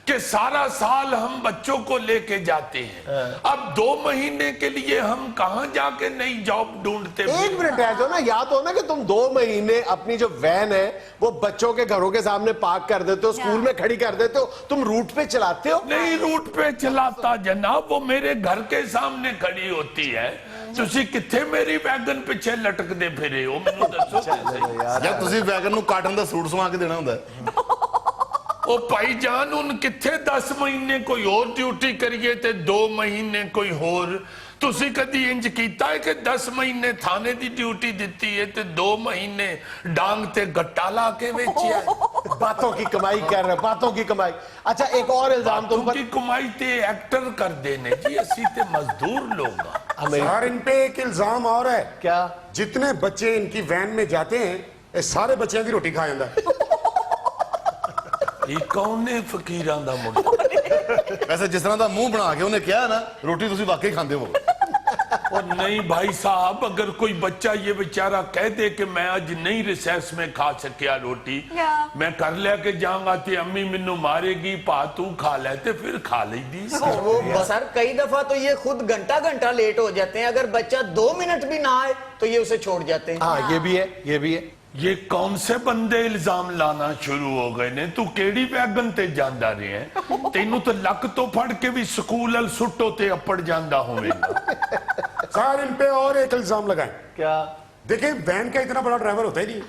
B: कि सारा साल हम बच्चों को लेके जाते हैं, अब 2 महीने के लिए हम कहां जाके नई जॉब ढूंढते?
A: एक मिनट रह जाओ ना, याद हो ना कि तुम 2 महीने अपनी जो वैन है वो बच्चों के घरों के सामने पार्क कर देते हो, स्कूल में खड़ी कर देते हो, तुम रूट पे चलाते हो?
B: नहीं रूट पे चलाता जनाब, वो मेरे घर के सामने खड़ी होती है। ਤੁਸੀਂ ਕਿੱਥੇ ਮੇਰੀ ਵੈਗਨ ਪਿੱਛੇ ਲਟਕਦੇ ਫਿਰੇ ਹੋ, ਮੈਨੂੰ ਦੱਸੋ कैसे?
G: ਯਾਰ ਤੁਸੀਂ ਵੈਗਨ ਨੂੰ ਕਾਟਨ ਦਾ ਸੂਟ ਸਵਾ ਕੇ ਦੇਣਾ ਹੁੰਦਾ
B: ਉਹ ਭਾਈ ਜਾਨ ਹੁਣ ਕਿੱਥੇ 10 ਮਹੀਨੇ ਕੋਈ ਹੋਰ ਡਿਊਟੀ ਕਰੀਏ ਤੇ 2 ਮਹੀਨੇ ਕੋਈ ਹੋਰ। ਤੁਸੀਂ ਕਦੀ ਇੰਜ ਕੀਤਾ ਹੈ ਕਿ 10 ਮਹੀਨੇ ਥਾਣੇ ਦੀ ਡਿਊਟੀ ਦਿੱਤੀ ਹੈ ਤੇ 2 ਮਹੀਨੇ ਡਾਂਗ ਤੇ ਗੱਟਾ ਲਾ ਕੇ ਵੇਚਿਆ?
A: बातों की कमाई कर रहे, बातों की कमाई। अच्छा एक और इल्जाम तुम पर।
B: की कमाई ते एक्टर करते ने जी, ਅਸੀਂ ਤੇ मजदूर लोग हाँ।
E: सर इन पे एक इल्जाम और है।
A: क्या?
E: जितने बच्चे इनकी वैन में जाते हैं ये सारे बच्चों की रोटी खा जाता है।
B: ਇਹ ਕੌਣ ਨੇ ਫਕੀਰਾਂ ਦਾ ਮੁੰਡਾ?
G: ਵੈਸੇ ਜਿਸ ਤਰ੍ਹਾਂ ਦਾ ਮੂੰਹ ਬਣਾ ਕੇ ਉਹਨੇ ਕਿਹਾ ਨਾ, ਰੋਟੀ ਤੁਸੀਂ ਵਾਕਈ ਖਾਂਦੇ ਹੋ।
B: और नहीं भाई साहब, अगर कोई बच्चा ये बेचारा कह दे कि मैं आज नहीं रिसेस में खा सकिया रोटी, मैं कर लेके जाऊंगा तो अम्मी मिन्नू मारेगी, पा तू खा ले, तो फिर खा लेगी।
C: सर कई दफा तो ये खुद घंटा घंटा लेट हो जाते हैं, अगर बच्चा 2 मिनट भी ना आए तो ये उसे छोड़ जाते हैं।
A: हाँ ये भी है, ये भी है।
B: ये कौन से बंदे इल्जाम लाना शुरू हो गए ने? तू केड़ी वैगन ते जांदा रहे है? तेनू तो लक तो फड़ के भी स्कूल अल सुट्टो ते अपड़ जांदा होवेगा।
E: सर इन पे और एक इल्जाम लगाएं।
A: क्या?
E: देखिए वैन का इतना बड़ा ड्राइवर होता ही नहीं।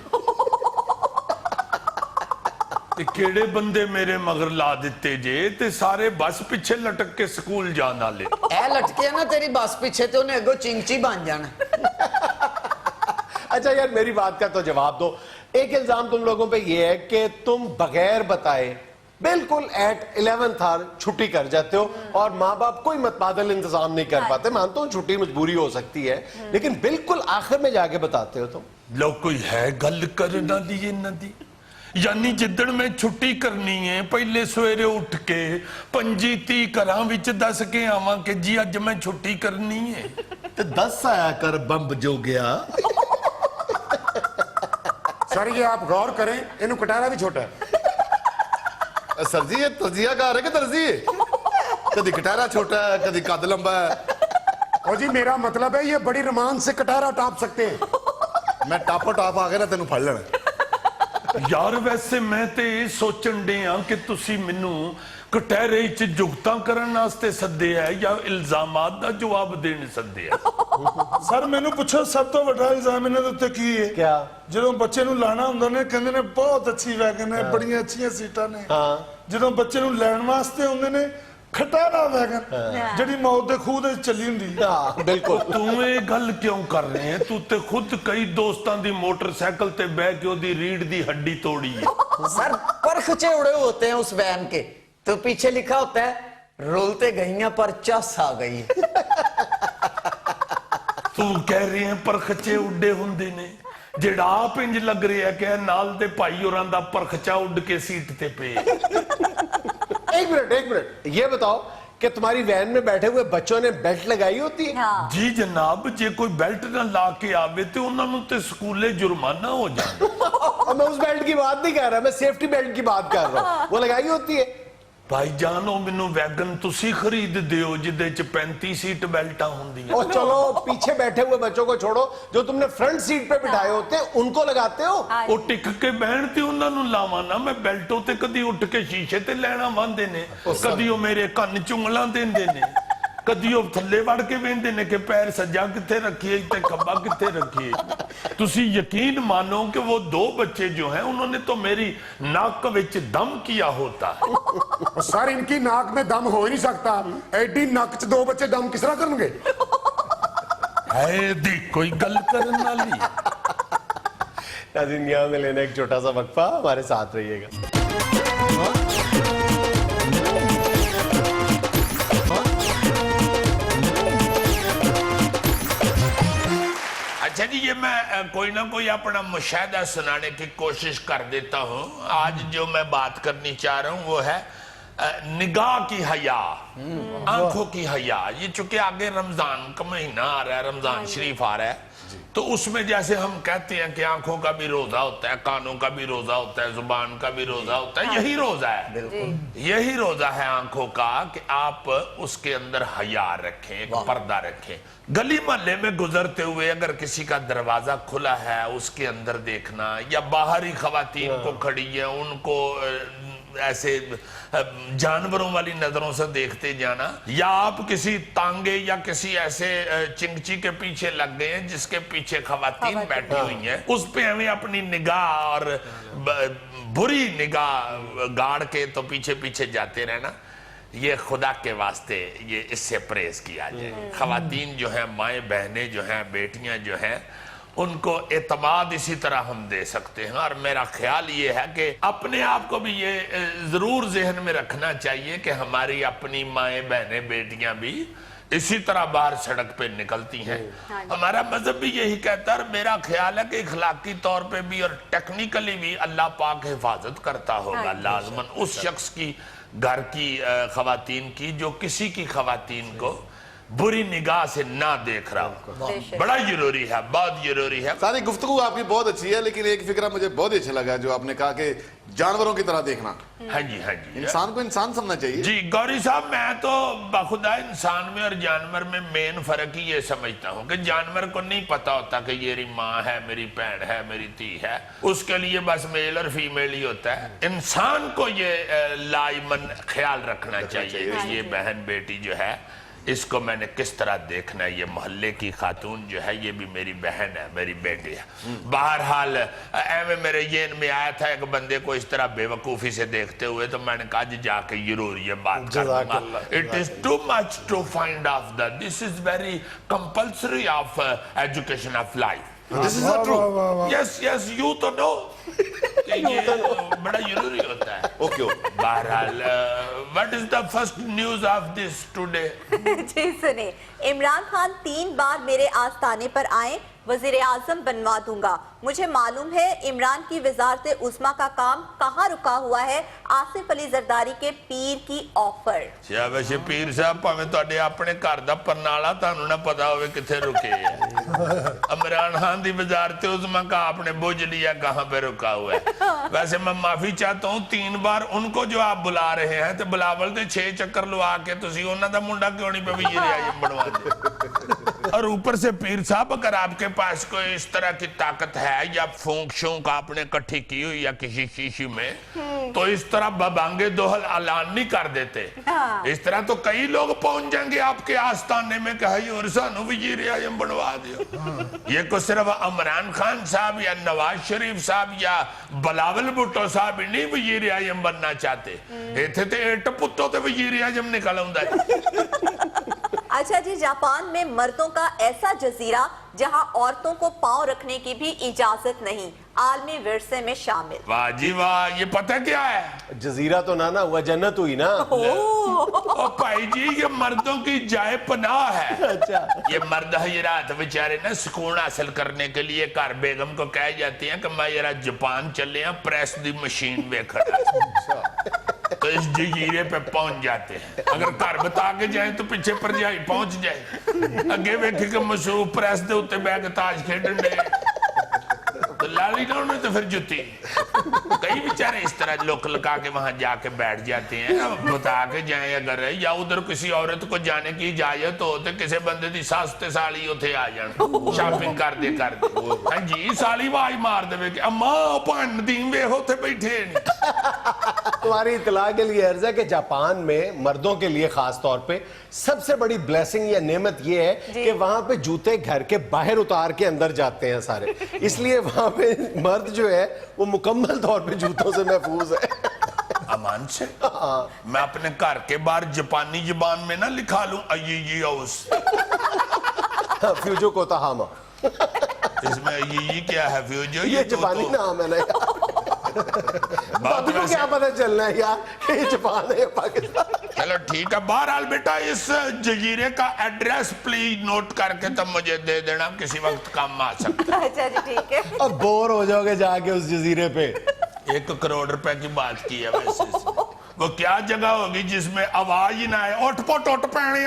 B: ते केड़े बंदे मेरे मगर ला दिते जे ते सारे बस पीछे लटक के स्कूल जान वाले?
C: ए लटके ना तेरी बस पीछे तो उन्हें अगो चिंची बन जाना।
A: अच्छा यार मेरी बात का तो जवाब दो। एक इल्जाम तुम लोगों पे ये है कि तुम बगैर बताए बिल्कुल एट 11th आवर छुट्टी कर जाते हो और माँ बाप कोई मतबादल इंतजाम नहीं कर पाते। मानता हूँ छुट्टी मजबूरी हो सकती है, लेकिन बिल्कुल आखिर में जाके बताते हो तुम।
B: लो कोई है गल करना दी इन्हां दी? यानी जिद्दन मैं छुट्टी करनी है पहले सवेरे उठ के 25-30 घरां विच दस के आवां कि जी अज मैं छुट्टी करनी है।
G: ਤੇ ਦੱਸ ਆਇਆ ਕਰ ਬੰਬ ਜੋ ਗਿਆ।
E: सर ये आप गौर करें, इन्हों कटारा भी छोटा है।
G: सर जी ये तजियाकार है कि दर्जी है? कदी कटारा छोटा है, कदी कद लंबा है।
E: और जी मेरा मतलब है ये बड़ी रोमांच से कटारा टाप सकते हैं।
G: मैं टापो टाप आ गया ना तेन फड़ लेना।
B: यार वैसे मैं ते सोचन डे हां कि तुसी मैनू कटहरे च जुगतां करन वास्ते सद्दे है या इल्जामात दा जवाब देण सद्दे है?
F: ਸਰ ਮੈਨੂੰ ਪੁੱਛੋ ਸਭ ਤੋਂ ਵੱਡਾ ਇਲਜ਼ਾਮ ਇਹਨਾਂ ਦੇ ਉੱਤੇ ਕੀ ਹੈ?
A: क्या?
F: ਜਦੋਂ ਬੱਚੇ ਨੂੰ ਲਾਣਾ ਹੁੰਦਾ ਨੇ ਕਹਿੰਦੇ ਨੇ ਬਹੁਤ ਅੱਛੀ ਵੈਗਨ ਹੈ, ਬੜੀਆਂ ਅੱਛੀਆਂ ਸੀਟਾਂ ਨੇ।
A: हाँ
F: ਜਦੋਂ ਬੱਚੇ ਨੂੰ ਲੈਣ ਵਾਸਤੇ ਆਉਂਦੇ ਨੇ ਖਟਾਰਾ ਵੈਗਨ ਜਿਹੜੀ ਮੌਤ ਦੇ ਖੂਹ ਦੇ ਵਿੱਚ ਚੱਲੀ ਹੁੰਦੀ ਹੈ।
A: हाँ बिल्कुल।
B: तू ये गल क्यों कर रहे हैं? तू ते खुद कई दोस्तां दी मोटरसाइकिल ते बैठ के ओदी रीढ़ दी हड्डी तोड़ी है।
C: सर परखचे उड़े होते हैं उस वैन के, तो पीछे लिखा होता है रोलते गईया पर चस आ गई।
B: तू कह रहे हैं परखचे उड्डे हुंदे ने, जेड़ा आप इंज लग रहा है कि नाल दे भाई होरां दा परखचा उड़ के सीट ते पे।
A: एक मिनट ये बताओ कि तुम्हारी वैन में बैठे हुए बच्चों ने बेल्ट लगाई होती है?
B: जी जनाब, जे कोई बेल्ट ना ला के आवे तो उन्हां नूं ते स्कूले जुर्माना हो जाए।
A: और मैं उस बेल्ट की बात नहीं कर रहा, मैं सेफ्टी बेल्ट की बात कर रहा हूँ, वो लगाई होती है।
B: ਭਾਈ ਜਾਨ ਉਹ ਮੈਨੂੰ ਵੈਗਨ ਤੁਸੀਂ ਖਰੀਦ ਦਿਓ ਜਿਹਦੇ ਚ 35 ਸੀਟ ਬੈਲਟਾਂ ਹੁੰਦੀਆਂ।
A: और चलो पीछे बैठे हुए बच्चों को छोड़ो, जो तुमने फ्रंट सीट पे बिठाए होते हैं उनको लगाते हो।
B: ਉਹ ਟਿਕ ਕੇ ਬਹਿਣ ਤੇ ਉਹਨਾਂ ਨੂੰ ਲਾਵਾਂ ਨਾ, ਮੈਂ ਬੈਲਟੋਂ ਤੇ ਕਦੀ ਉੱਠ ਕੇ ਸ਼ੀਸ਼ੇ ਤੇ ਲੈਣਾ ਵਾਂਦੇ ਨੇ, ਕਦੀ ਉਹ ਮੇਰੇ ਕੰਨ ਚੁੰਗਲਾਂ ਦਿੰਦੇ ਨੇ, ਕਦੀ ਉਹ ਥੱਲੇ ਵੜ ਕੇ ਵੇਂਦੇ ਨੇ ਕਿ ਪੈਰ ਸੱਜਾ ਕਿੱਥੇ ਰੱਖੀਏ ਤੇ ਖੱਬਾ ਕਿੱਥੇ ਰੱਖੀਏ। ਤੁਸੀਂ ਯਕੀਨ मानो कि वो 2 बच्चे जो हैं उन्होंने तो मेरी नाक विच दम किया होता है।
E: सर इनकी नाक में दम हो ही नहीं सकता, एडी नाक च 2 बच्चे दम किस तरह करेंगे?
B: है दी कोई गल करन वाली।
A: नाज़रीन, यहाँ में लेना एक छोटा सा वक्फा, हमारे साथ रहिएगा।
B: अच्छा जी, ये मैं कोई ना कोई अपना मुशाहिदा सुनाने की कोशिश कर देता हूँ। आज जो मैं बात करनी चाह रहा हूँ वो है निगाह की हया, आंखों की हया। ये चूंकि आगे रमजान का महीना आ रहा है, रमजान शरीफ आ रहा है, तो उसमें जैसे हम कहते हैं कि आंखों का भी रोजा होता है, कानों का भी रोजा होता है, जुबान का भी रोजा होता है, यही रोजा है, यही रोजा है आंखों का कि आप उसके अंदर हया रखें, एक पर्दा रखें। गली मोहल्ले में गुजरते हुए अगर किसी का दरवाजा खुला है उसके अंदर देखना, या बाहरी खवातीन को खड़ी है उनको ऐसे जानवरों वाली नजरों से देखते जाना, या आप किसी तांगे या किसी ऐसे चिंगची के पीछे लग गए हैं जिसके पीछे खवातीन बैठी हुई हैं, उस पे हमें अपनी निगाह और बुरी निगाह गाड़ के तो पीछे पीछे जाते रहना। ये खुदा के वास्ते ये इससे परहेज किया जाए। खवातीन जो है, माएँ बहनें जो हैं, बेटियां जो हैं, उनको एतमाद इसी तरह हम दे सकते हैं। और मेरा ख्याल ये है कि अपने आप को भी ये जरूर जहन में रखना चाहिए कि हमारी अपनी माएँ बहनें बेटियां भी इसी तरह बाहर सड़क पे निकलती हैं। हमारा मजहब भी यही कहता है, और मेरा ख्याल है कि इखलाकी तौर पे भी और टेक्निकली भी अल्लाह पाक हिफाजत करता होगा लाजमन उस शख्स की, घर की खवातीन की, जो किसी की खवातीन को बुरी निगाह से ना देख रहा हूं। बड़ा जरूरी है, बहुत जरूरी है।
G: सारी गुफ्तगू आपकी बहुत अच्छी है, लेकिन एक फिक्रा मुझे बहुत ही अच्छा लगा जो आपने कहा कि जानवरों की तरह देखना।
B: हाँ जी, हाँ जी,
G: इंसान को इंसान समझना चाहिए।
B: जी गौरी साहब, मैं तो बाखुदा इंसान में और जानवर में मेन फर्क ही ये समझता हूँ कि जानवर को नहीं पता होता कि ये मेरी माँ है, मेरी बहन है, मेरी धी है, उसके लिए बस मेल और फीमेल ही होता है। इंसान को ये लाइमन ख्याल रखना चाहिए कि ये बहन बेटी जो है इसको मैंने किस तरह देखना है, ये मोहल्ले की खातून जो है ये भी मेरी बहन है, मेरी बेटी है। बहरहाल एवं मेरे जेन में आया था एक बंदे को इस तरह बेवकूफ़ी से देखते हुए, तो मैंने कहा जी जाके जरूर ये बात कर दूंगा। It is too much to find out that this is very compulsory of education of life.
G: This is not true.
B: Yes yes, you तो नो कि ये बड़ा जरूरी होता है।
G: Okay okay.
B: बहरहाल what is the first news of this today?
I: जी सुने, इमरान खान 3 बार मेरे आस्थाने पर आए, वजीर आजम बनवा दूंगा। मुझे मालूम है इमरान की वजारत उस्मा का काम कहाँ रुका हुआ है, आसिफ अली जरदारी के पीर की ऑफर।
B: शाबाश पीर साहब, भावें तुहाडे अपने घर दा परनाला तुहानू ना पता होवे किथे रुके है। इमरान खान दी वजारत उस्मा का आपने बुझ लिया कहाँ पे रुका हुआ है। वैसे मैं माफी चाहता हूँ, 3 बार उनको जो आप बुला रहे हैं तो बुलावल दे 6 चक्कर लवा के तुसी उन्हां दा मुंडा क्यों नहीं पे वजीर आजम बनवा दे। और ऊपर से पीर साहब, अगर आपके पास कोई इस तरह की ताकत है या फूंक शूंक आपने इकट्ठी की हुई या किसी शीशी में, तो इस तरह बबांगे दोहल ऐलान नहीं कर देते। इस तरह तो कई लोग पहुंच जाएंगे आपके आस्थाने में कहा और सानू वजीर आजम बनवा दियो। ये को सिर्फ इमरान खान साहब या नवाज शरीफ साहब या बिलावल भुट्टो साहब ही नहीं वजीर आजम बनना चाहते, इत्थे ते 8 पुत्तों ते वजीर आजम निकल आउंदा है।
I: अच्छा जी, जापान में मर्दों का ऐसा जजीरा जहां औरतों को पांव रखने की भी इजाजत नहीं, आलमी विरसे में शामिल।
B: वाह जी वाह, ये पता क्या है?
A: जजीरा तो ना हुआ, जन्नत हुई ना।
B: ओ भाई जी, ये मर्दों की जाए पनाह है।
A: अच्छा।
B: ये मर्द हजरात बेचारे ना सुकून हासिल करने के लिए घर बेगम को कह जाते हैं कि मैं जरा जापान चले हैं प्रेस दी मशीन वेखड़ा, तो इस जजीरे पे पहुंच जाते हैं। अगर घर बता के जाए तो पीछे भरजाई पहुंच जाए, अगे वेखे कि मशहूर प्रेस दे उत्ते बैग ताश खेडन दे, तो ला ली ना उन्होंने तो फिर जुती। कई बेचारे इस तरह लुक लगा के वहां जाके बैठ जाते हैं, अब बता के जाए अगर या उधर किसी औरत को जाने की इजाजत हो तो किसी बंदे दी सस ते साली उथे आ जान शॉपिंग कर दे हाँ जी, साली आवाज मार देवे कि अम्मा भन दी वे उथे बैठे नहीं।
A: तुम्हारी इतला के लिए अर्ज है कि जापान में मर्दों के लिए खास तौर पे सबसे बड़ी ब्लेसिंग या नेमत ये है कि वहां पे जूते घर के बाहर उतार के अंदर जाते हैं सारे, इसलिए वहां पे मर्द जो है वो मुकम्मल तौर पे जूतों से महफूज है।
B: अमान से मैं अपने घर के बाहर जापानी जुबान में ना लिखा लूं
A: फ्यूजो कोताहामा,
B: इसमें ये क्या है फ्यूजो?
A: ये जापानी नाम है ना यार। बाबू को क्या पता चलना है यार कि ये जापान है या पाकिस्तान।
B: चलो ठीक है, बहरहाल बेटा इस जजीरे का एड्रेस प्लीज नोट करके तब मुझे दे देना, किसी वक्त काम आ सकता है।
I: अच्छा जी ठीक है।
A: अब बोर हो जाओगे जाके उस जजीरे पे।
B: 1 करोड़ रुपए की बात की है वैसे वो क्या जगह होगी जिसमें आवाज ही ना आए, उठ पो टुट पैने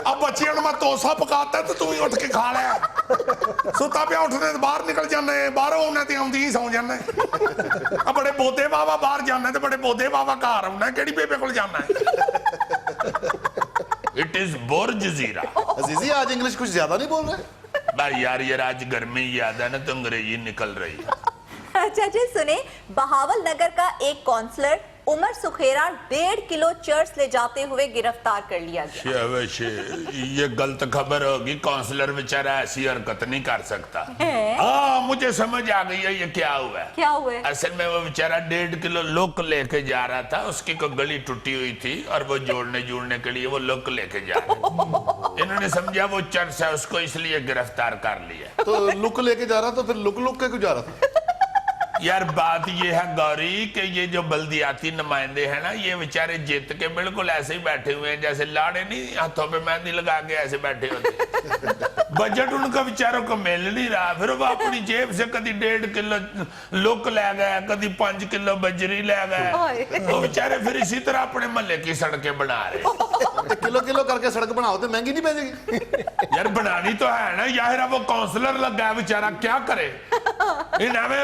B: अब बच्चियों ने मैं तोसा पकाता तो तू ही उठ के खा लिया, सुता पे उठने बाहर निकल जाने, बाहरों आने ते आउंदी ही सौ जाने, अब बड़े बोधे बाबा बाहर जाना तो बड़े बोधे बाबा घर आना, केड़ी बेबे कोल जाना है। इट इज बोर जजीरा।
G: अजीजी आज इंग्लिश कुछ ज्यादा नहीं बोल रहे
B: भाई यार, ये आज गर्मी ज्यादा है ना तो अंग्रेजी निकल रही है।
I: अच्छा जी सुने, बहावल नगर का एक काउंसलर उमर सुखेरा 1.5 किलो चर्च ले जाते हुए गिरफ्तार कर लिया गया।
B: ये गलत खबर होगी, काउंसलर बेचारा ऐसी हरकत नहीं कर सकता। हाँ मुझे समझ आ गई है ये क्या हुआ है।
I: क्या हुआ है?
B: असल में वो बेचारा 1.5 किलो लुक लेके जा रहा था, उसकी कोई गली टूटी हुई थी और वो जोड़ने के लिए वो लुक लेके जा रहा। इन्होंने समझा वो चर्च है, उसको इसलिए गिरफ्तार कर लिया।
G: तो लुक लेके जा रहा तो फिर लुक के क्यों जा रहा था?
B: यार बात ये है गौरी कि ये जो बल्दियाती नुमाइंदे हैं ना, ये बेचारे जीत के बिल्कुल ऐसे ही बैठे हुए हैं जैसे लाड़े नहीं हाथों पे मेहंदी लगा के ऐसे बैठे होते। बजट उनका बेचारों को मिल नहीं रहा, फिर वो अपनी जेब से कभी 1.5 किलो लुक ले गए, कभी 5 किलो बजरी ले गए। वो बेचारे फिर इसी तरह अपने महल्ले की सड़कें बना रहे।
G: किलो करके सड़क बनाओ तो महंगी नहीं पड़ेगी
B: यार? बनानी तो है ना यार, वो काउंसलर लगा है बेचारा, क्या करे।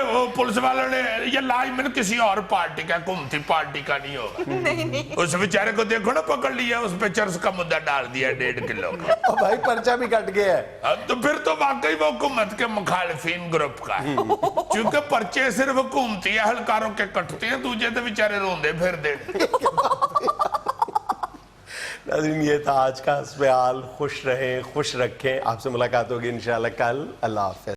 B: वो पुलिस वालों ने ये लाज मैंने किसी और पार्टी का, घूमती पार्टी का नहीं होगा। उस बेचारे को देखो ना, पकड़ लिया, उस पे चर्च का मुद्दा डाल दिया 1.5 किलो का।
A: भाई पर्चा भी कट गया है।
B: तो फिर तो वाकई वो हुकूमत के मुखालिफिन ग्रुप का है, क्योंकि पर्चे सिर्फ हुकूमती अहलकारों के कटते हैं, दूसरे तो बेचारे रोंदे फिर दे।
A: नाज़रीन ये था आज का हस्बे हाल। खुश रहें, खुश रखें। आपसे मुलाकात होगी इंशाल्लाह कल। अल्लाह हाफ़िज़।